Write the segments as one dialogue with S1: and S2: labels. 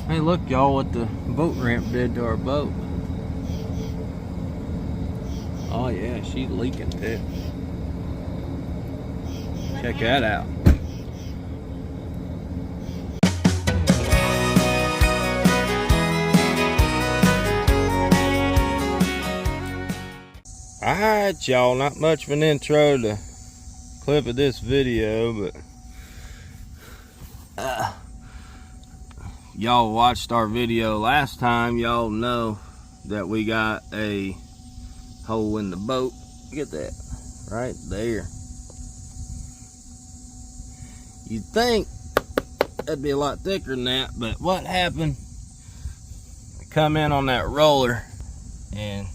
S1: Hey, look, y'all, what the boat ramp did to our boat. Oh, yeah, she's leaking too. Check that out. Alright, y'all, not much of an intro to clip of this video, but y'all watched our video last time. Y'all know that we got a hole in the boat. Get that right there. You'd think that'd be a lot thicker than that, but what happened? I come in on that roller and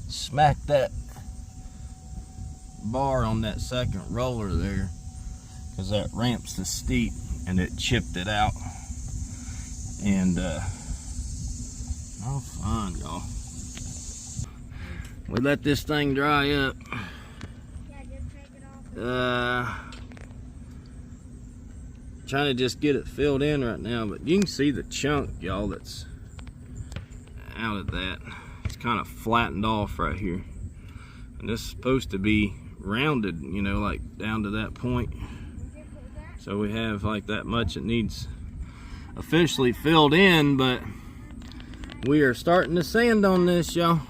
S1: smacked that bar on that second roller there, because that ramp's too steep, and it chipped it out. And no fun, y'all. We let this thing dry up. Trying to just get it filled in right now, but you can see the chunk, y'all, that's out of that. It's kind of flattened off right here, and this is supposed to be rounded, you know, like down to that point. So we have like that much that needs officially filled in, but we are starting to sand on this, y'all.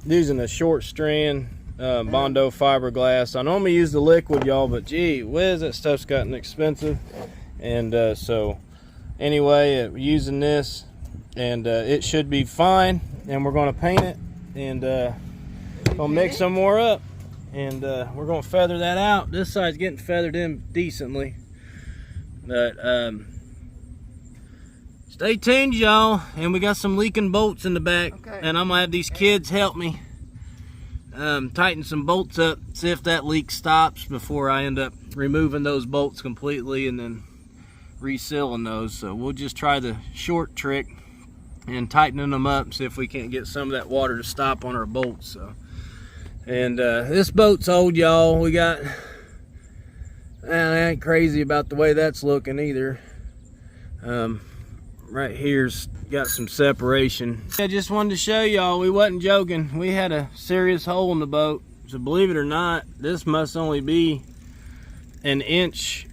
S1: Using a short strand Bondo fiberglass. I normally use the liquid, y'all, but gee whiz, that stuff's gotten expensive. And so anyway, using this, and it should be fine. And we're going to paint it, and gonna mix some more up, and we're going to feather that out. This side's getting feathered in decently, but stay tuned, y'all. And we got some leaking bolts in the back, okay, and I'm gonna have these kids help me tighten some bolts up, see if that leak stops before I end up removing those bolts completely and then resealing those. So we'll just try the short trick and tightening them up, see if we can't get some of that water to stop on our bolts. So, and this boat's old, y'all. We got, I ain't crazy about the way that's looking either. Right here's got some separation. I just wanted to show y'all, we wasn't joking. We had a serious hole in the boat. So believe it or not, this must only be an inch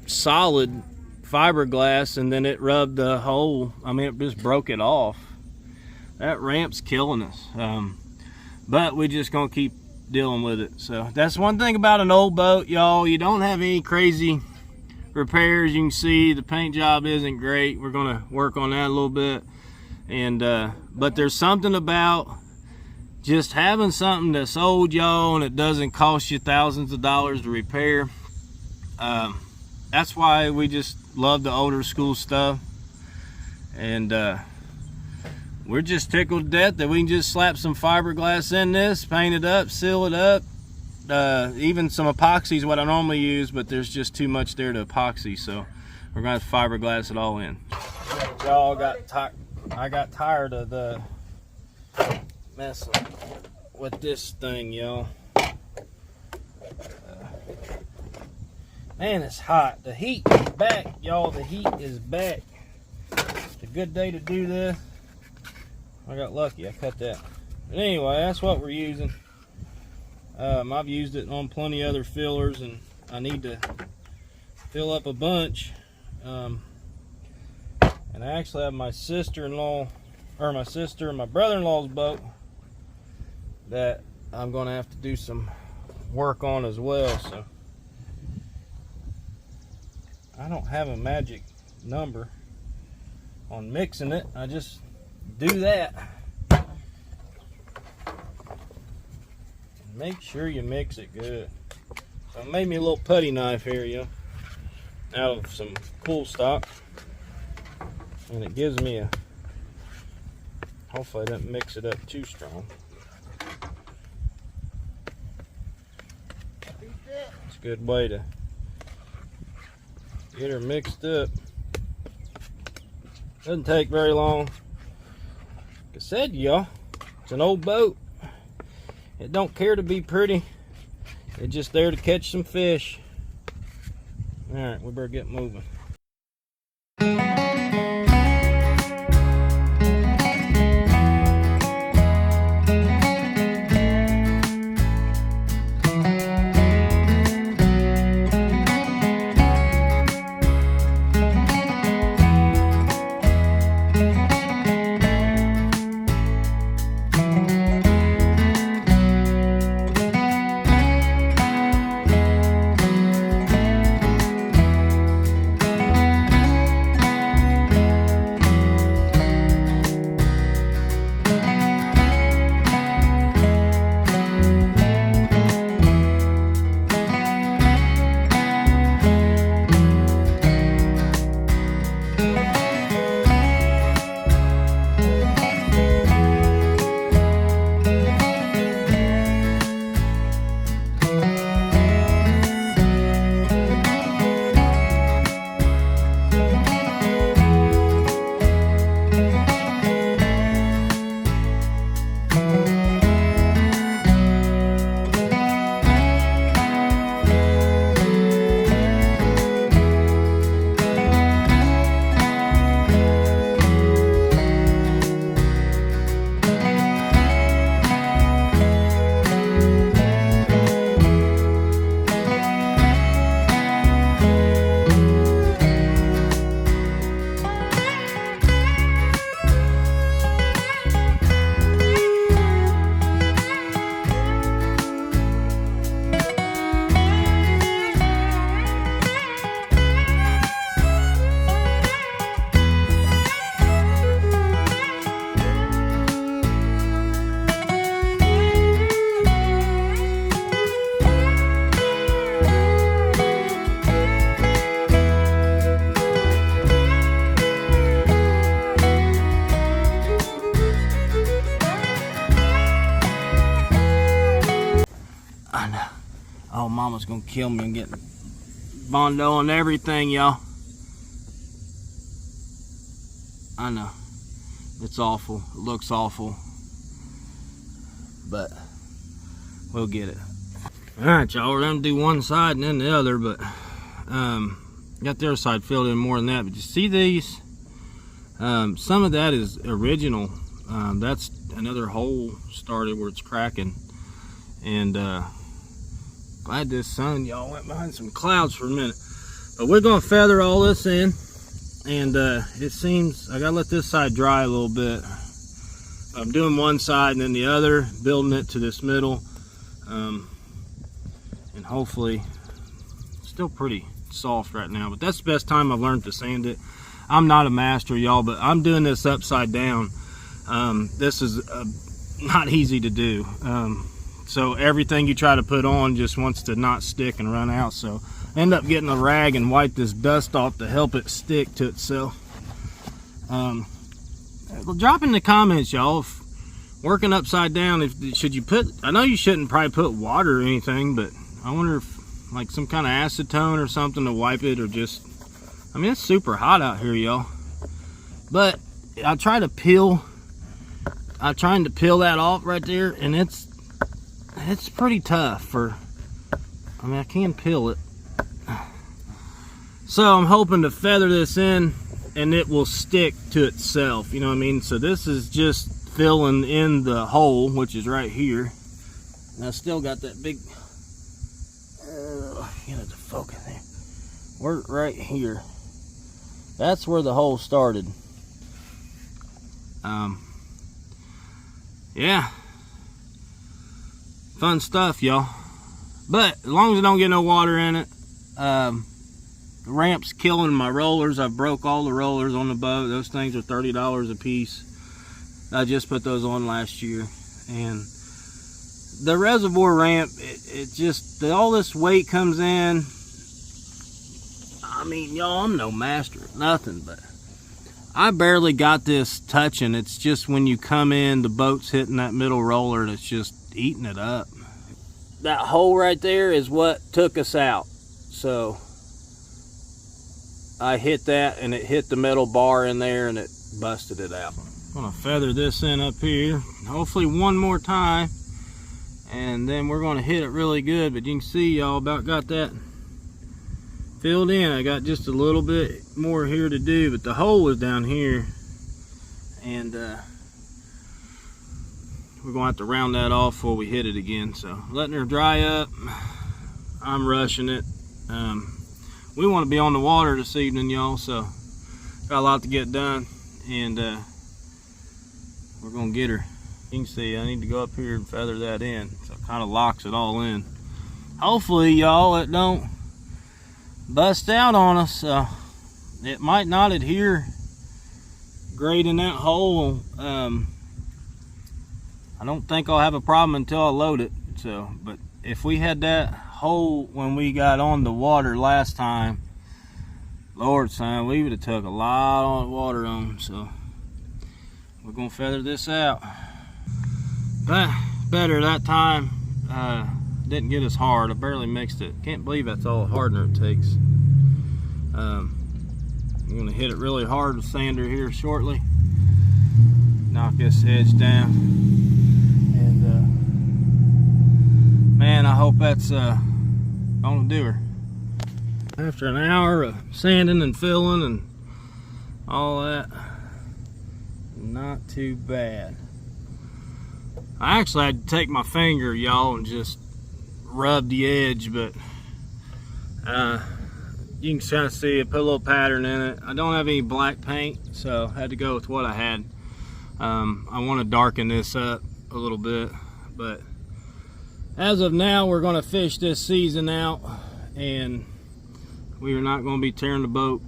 S1: solid fiberglass, and then it rubbed the hole. I mean, it just broke it off. That ramp's killing us. But we just gonna keep dealing with it. So that's one thing about an old boat, y'all. You don't have any crazy repairs. You can see the paint job isn't great. We're gonna work on that a little bit, and but there's something about just having something that's old, y'all, and it doesn't cost you thousands of dollars to repair. That's why we just love the older school stuff, and we're just tickled to death that we can just slap some fiberglass in this, paint it up, seal it up. Even some epoxy is what I normally use, but there's just too much there to epoxy, so we're gonna have to fiberglass it all in. Y'all I got tired of the messing with this thing, y'all. Man, it's hot. The heat is back, y'all. The heat is back. It's a good day to do this. I got lucky, I cut that. But anyway, that's what we're using. I've used it on plenty of other fillers, and I need to fill up a bunch. And I actually have my sister-in-law, or my sister and my brother-in-law's boat that I'm going to have to do some work on as well. So I don't have a magic number on mixing it. I just do that. Make sure you mix it good. So I made me a little putty knife here, yo. out of some pool stock, and it gives me a, hopefully I didn't mix it up too strong. It's a good way to get her mixed up. Doesn't take very long. Like I said, y'all, it's an old boat. It don't care to be pretty. It's just there to catch some fish. All right, we better get moving. Oh, Mama's gonna kill me and get Bondo and everything, y'all. I know. It's awful. It looks awful. But we'll get it. Alright, y'all. We're gonna do one side and then the other, but got the other side filled in more than that. But you see these? Some of that is original. That's another hole started where it's cracking. And glad this sun, y'all, went behind some clouds for a minute. But we're gonna feather all this in, and it seems I gotta let this side dry a little bit. I'm doing one side and then the other, building it to this middle, and hopefully it's still pretty soft right now. But that's the best time I've learned to sand it. I'm not a master, y'all, but I'm doing this upside down. This is not easy to do. So everything you try to put on just wants to not stick and run out. So I end up getting a rag and wipe this dust off to help it stick to itself. Drop in the comments, y'all, if working upside down, should you put, I know you shouldn't probably put water or anything, but I wonder if like some kind of acetone or something to wipe it, or just, I mean, it's super hot out here, y'all. But I try to peel, I'm trying to peel that off right there, and it's pretty tough for, I mean, I can peel it. So I'm hoping to feather this in and it will stick to itself, you know what I mean? So this is just filling in the hole, which is right here. And I still got that big, get it to focus there. We're right here. That's where the hole started. Yeah. Fun stuff, y'all. But as long as I don't get no water in it, the ramp's killing my rollers. I broke all the rollers on the boat. Those things are $30 a piece. I just put those on last year. And the reservoir ramp, it just, all this weight comes in. I mean, y'all, I'm no master at nothing, but I barely got this touching. It's just when you come in, the boat's hitting that middle roller and it's just eating it up. That hole right there is what took us out. So I hit that and it hit the metal bar in there and it busted it out. I'm gonna feather this in up here, hopefully one more time, and then we're gonna hit it really good. But you can see, y'all, about got that filled in. I got just a little bit more here to do, but the hole was down here, and we're gonna have to round that off before we hit it again. So letting her dry up. I'm rushing it. We want to be on the water this evening, y'all, so got a lot to get done, and we're gonna get her. You can see I need to go up here and feather that in, so it kind of locks it all in. Hopefully, y'all, it don't bust out on us. It might not adhere great in that hole. I don't think I'll have a problem until I load it. So, but if we had that hole when we got on the water last time, Lord, son, we would have took a lot of water on. So we're gonna feather this out. But better that time. Didn't get as hard. I barely mixed it. Can't believe that's all the hardener it takes. I'm gonna hit it really hard with sander here shortly. Knock this edge down, and man, I hope that's gonna do her. After an hour of sanding and filling and all that, not too bad. I actually had to take my finger, y'all, and just rub the edge, but you can kind of see it, put a little pattern in it. I don't have any black paint, so I had to go with what I had. I want to darken this up a little bit, but as of now, we're going to fish this season out, and we are not going to be tearing the boat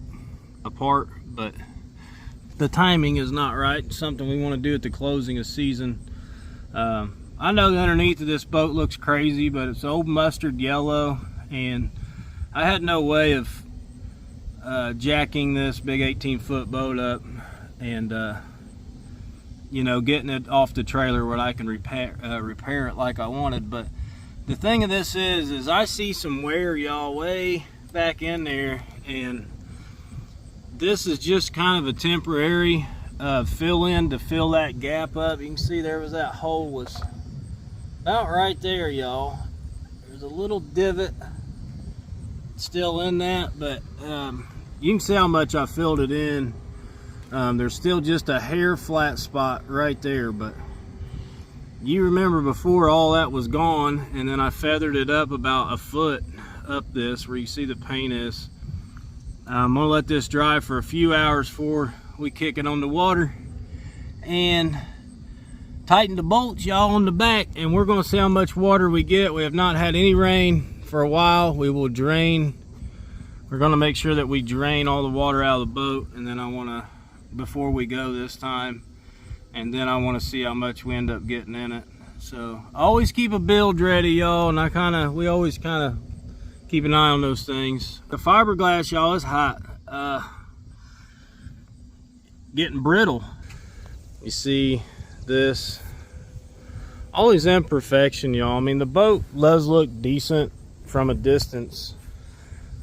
S1: apart, but the timing is not right. It's something we want to do at the closing of season. I know the underneath of this boat looks crazy, but it's old mustard yellow, and I had no way of jacking this big 18-foot boat up and you know, getting it off the trailer where I can repair it like I wanted. But the thing of this is I see some wear, y'all, way back in there, and this is just kind of a temporary fill in to fill that gap up. You can see there was that hole was about right there, y'all. There's a little divot still in that, but you can see how much I filled it in. There's still just a hair flat spot right there, but you remember before all that was gone, and then I feathered it up about a foot up this where you see the paint is. I'm gonna let this dry for a few hours before we kick it on the water and tighten the bolts, y'all, on the back, and we're gonna see how much water we get. We have not had any rain for a while. We will drain. We're gonna make sure that we drain all the water out of the boat, and then I wanna, before we go this time, and then I wanna see how much we end up getting in it. So always keep a build ready, y'all, and we always kind of keep an eye on those things. The fiberglass, y'all, is hot. Getting brittle. You see this, all these imperfection, y'all. I mean, the boat does look decent from a distance,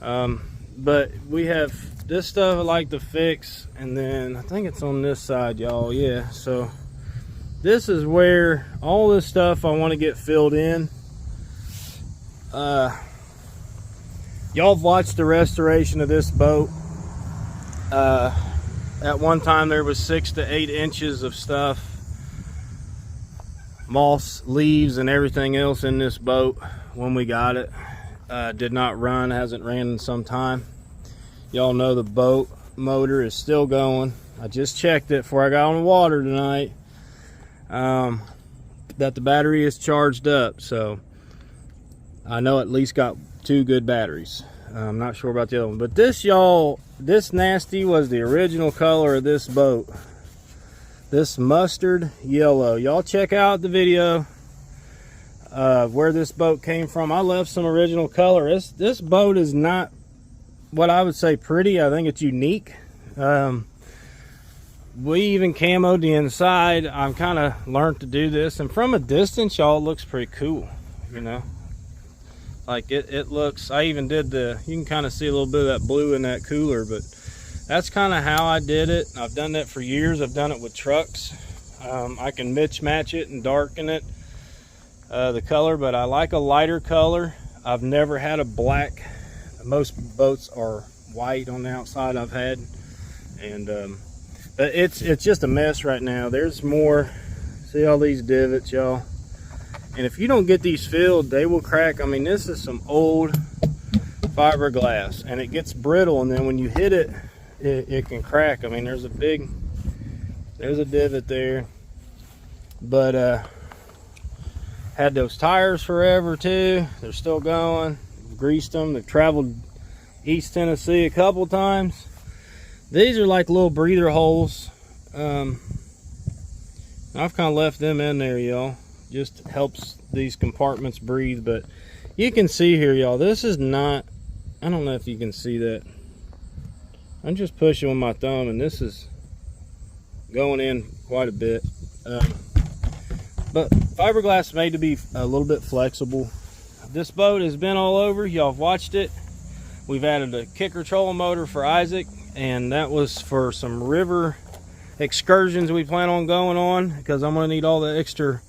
S1: but we have this stuff I like to fix, and then I think it's on this side, y'all. Yeah, so this is where all this stuff I want to get filled in. Y'all have watched the restoration of this boat. At one time there was 6 to 8 inches of stuff, moss, leaves, and everything else in this boat when we got it. Did not run, hasn't ran in some time. Y'all know the boat motor is still going. I just checked it before I got on the water tonight, that the battery is charged up, so I know at least got 2 good batteries. I'm not sure about the other one, but this, y'all, this nasty was the original color of this boat. This mustard yellow. Y'all check out the video of where this boat came from. I left some original color. This boat is not what I would say pretty. I think it's unique. We even camoed the inside. I've kind of learned to do this, and from a distance, y'all, it looks pretty cool, you know. Like it looks, I even did you can kind of see a little bit of that blue in that cooler, but that's kind of how I did it. I've done that for years. I've done it with trucks. I can match it and darken it, the color, but I like a lighter color. I've never had a black. Most boats are white on the outside I've had, and but it's just a mess right now. There's more. See all these divots, y'all, and if you don't get these filled, they will crack. I mean, this is some old fiberglass, and it gets brittle, and then when you hit it, it can crack. I mean, there's a divot there, but had those tires forever too. They're still going. Greased them. They've traveled East Tennessee a couple times. These are like little breather holes. I've kind of left them in there, y'all. Just helps these compartments breathe. But you can see here, y'all, this is not, I don't know if you can see that. I'm just pushing with my thumb, and this is going in quite a bit. But fiberglass is made to be a little bit flexible. This boat has been all over. Y'all have watched it. We've added a kicker trolling motor for Isaac, and that was for some river excursions we plan on going on, because I'm going to need all the extra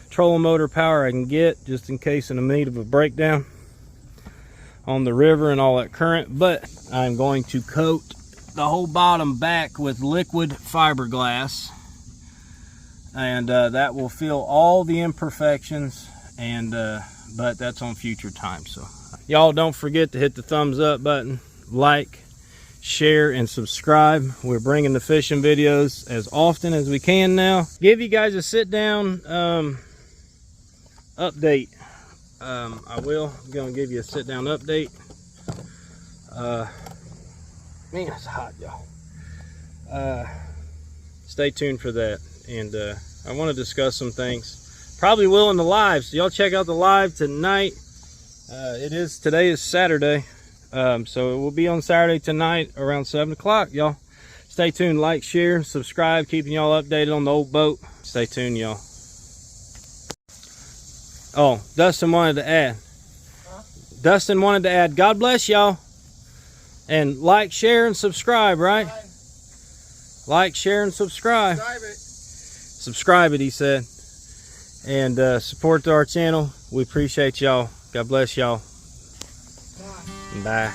S1: trolling motor power I can get, just in case in the need of a breakdown on the river and all that current. But I'm going to coat the whole bottom back with liquid fiberglass, and that will fill all the imperfections, and but that's on future time. So y'all don't forget to hit the thumbs up button, like, share, and subscribe. We're bringing the fishing videos as often as we can now. Give you guys a sit down update. I'm gonna give you a sit down update. Man, it's hot, y'all. Stay tuned for that, and I want to discuss some things. Probably will in the live, so y'all check out the live tonight. Today is Saturday, so it will be on Saturday tonight around 7 o'clock, y'all. Stay tuned, like, share, subscribe, keeping y'all updated on the old boat. Stay tuned, y'all. Oh, Dustin wanted to add. Huh? Dustin wanted to add, God bless y'all. And like, share, and subscribe, right? Like, share, and subscribe. Subscribe it, he said. And support to our channel. We appreciate y'all. God bless y'all. Bye.